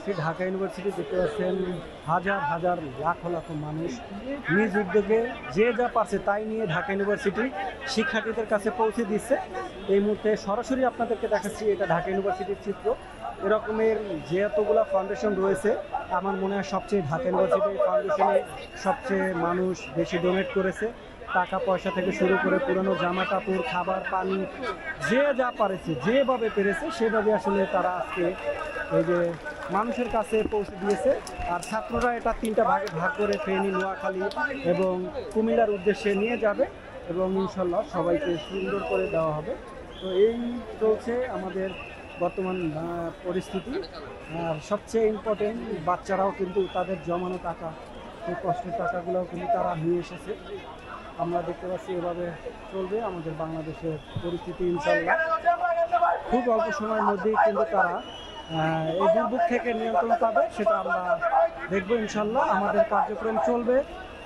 রয়েছি ঢাকা ইউনিভার্সিটি। দেখতে পাচ্ছেন হাজার হাজার লাখ লাখ মানুষ নিজ উদ্যোগে যে যা পারছে তাই নিয়ে ঢাকা ইউনিভার্সিটি শিক্ষার্থীদের কাছে পৌঁছে দিচ্ছে। এই মুহূর্তে সরাসরি আপনাদেরকে দেখাচ্ছি এটা ঢাকা ইউনিভার্সিটির চিত্র। এরকমের যে এতগুলো ফাউন্ডেশন রয়েছে আমার মনে হয় সবচেয়ে ঢাকা ইউনিভার্সিটি ফাউন্ডেশনে সবচেয়ে মানুষ বেশি ডোনেট করেছে। টাকা পয়সা থেকে শুরু করে পুরনো জামা কাপড়, খাবার, পানি, যে যা পারেছে যেভাবে পেরেছে সেভাবে আসলে তারা আজকে এই যে মানুষের কাছে পৌঁছে দিয়েছে। আর ছাত্ররা এটা 3টা ভাগে ভাগ করে ফেনী, নোয়াখালী এবং কুমিল্লার উদ্দেশ্যে নিয়ে যাবে এবং ইনশাল্লাহ সবাইকে সুন্দর করে দেওয়া হবে। তো এই চলছে আমাদের বর্তমান পরিস্থিতি। আর সবচেয়ে ইম্পর্টেন্ট বাচ্চারাও কিন্তু তাদের জমানো টাকা, সেই কষ্টের টাকাগুলোও কিন্তু তারা নিয়ে এসেছে। আমরা দেখতে পাচ্ছি এভাবে চলবে আমাদের বাংলাদেশের পরিস্থিতি ইনশাল্লাহ। খুব অল্প সময়ের মধ্যেই কিন্তু তারা এই দুর্ভোগ থেকে নিয়ন্ত্রণ পাবে, সেটা আমরা দেখবো ইনশাল্লাহ। আমাদের কার্যক্রম চলবে।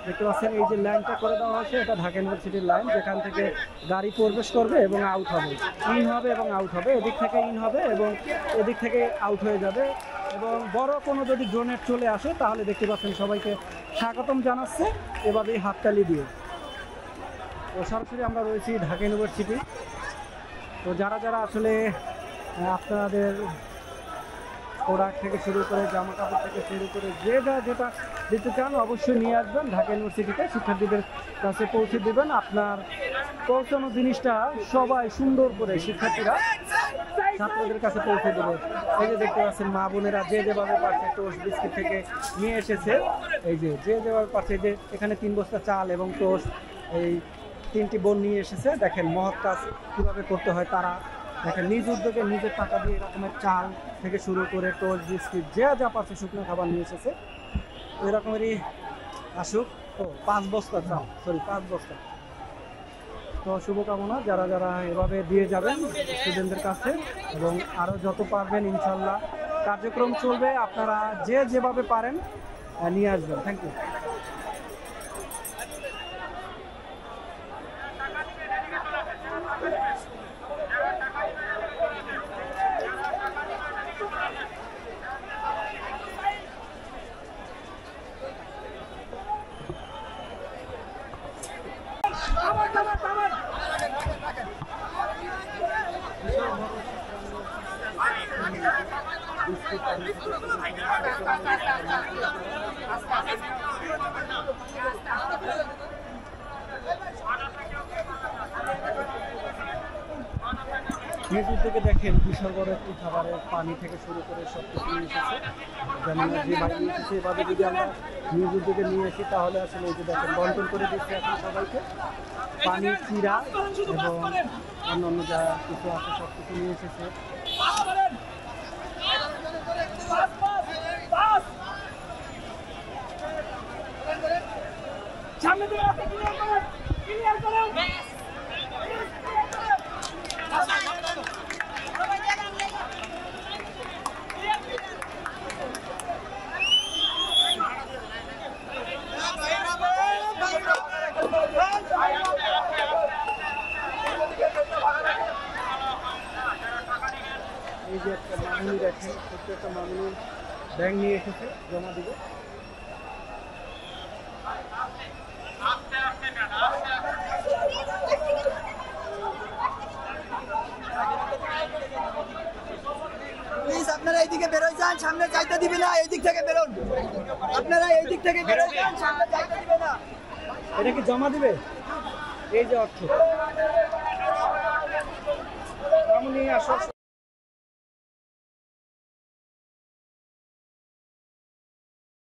দেখতে পাচ্ছেন এই যে লাইনটা করে দেওয়া হয়েছে এটা ঢাকা ইউনিভার্সিটির লাইন, যেখান থেকে গাড়ি প্রবেশ করবে এবং আউট হবে, ইন হবে এবং আউট হবে। এদিক থেকে ইন হবে এবং এদিক থেকে আউট হয়ে যাবে। এবং বড় কোনো যদি ডোনেট চলে আসে তাহলে দেখতে পাচ্ছেন সবাইকে স্বাগতম জানাচ্ছে এভাবেই হাততালি দিয়ে। তো সরাসরি আমরা রয়েছি ঢাকা ইউনিভার্সিটি। তো যারা যারা আসলে আপনাদের প্রোডাক্ট থেকে শুরু করে জামা কাপড় থেকে শুরু করে যে যা যেটা দিতে চান অবশ্যই নিয়ে আসবেন ঢাকা ইউনিভার্সিটিতে, শিক্ষার্থীদের কাছে পৌঁছে দেবেন। আপনার পৌঁছানো জিনিসটা সবাই সুন্দর করে শিক্ষার্থীরা ছাত্রদের কাছে পৌঁছে দেবে। এই যে দেখতে পাচ্ছেন মা বোনেরা যে যেভাবে পারছে টোস্ট বিস্কিট থেকে নিয়ে এসেছে। এই যে যেভাবে পারছে, যে এখানে 3 বস্তা চাল এবং টোস্ট এই 3টি বোন নিয়ে এসেছে। দেখেন মহৎ কাজ কীভাবে করতে হয় তারা। দেখেন নিজ উদ্যোগে নিজের টাকা দিয়ে এরকমের চাল থেকে শুরু করে টোস্ট বিস্কিট যে যা পাচ্ছে শুকনো খাবার নিয়ে এসেছে। এরকমেরই আসুক। ও 5 বস্তা চাল, সরি 5 বস্তা। তো শুভকামনা যারা যারা এভাবে দিয়ে যাবেন স্টুডেন্টদের কাছে, এবং আরও যত পারবেন ইনশাল্লাহ কার্যক্রম চলবে। আপনারা যে যেভাবে পারেন নিয়ে আসবেন। Thank you. নিউজ থেকে দেখেন বিশাল বড় একটি খাবারের পানি থেকে শুরু করে সব কিছু নিয়ে এসেছে। যেমন যে বাড়ি নিয়ে এসেছে এভাবে যদি আমরা নিউজ উদ্যোগে নিয়ে আসি তাহলে আসলে এই যে দেখেন বন্টন করে দিচ্ছে এখন সবাইকে। পানি, চিরা এবং অন্যান্য যা কিছু আছে সব কিছু নিয়ে এসেছে। এই যে একটা মামুনি দেখেন, ছোট্ট একটা মামুনি ব্যাংক নিয়ে এসেছে জমা দিব। প্লিজ আপনারা এইদিকে বেরোয় যান, সামনে যাইতে দিবে না, এই দিক থেকে বেরোন। আপনারা এই দিক থেকে বেরোয় যান, সামনে যাইতে দিবে না। এটা কি জমা দিবে? এই যে অর্থ মামুনি আসো।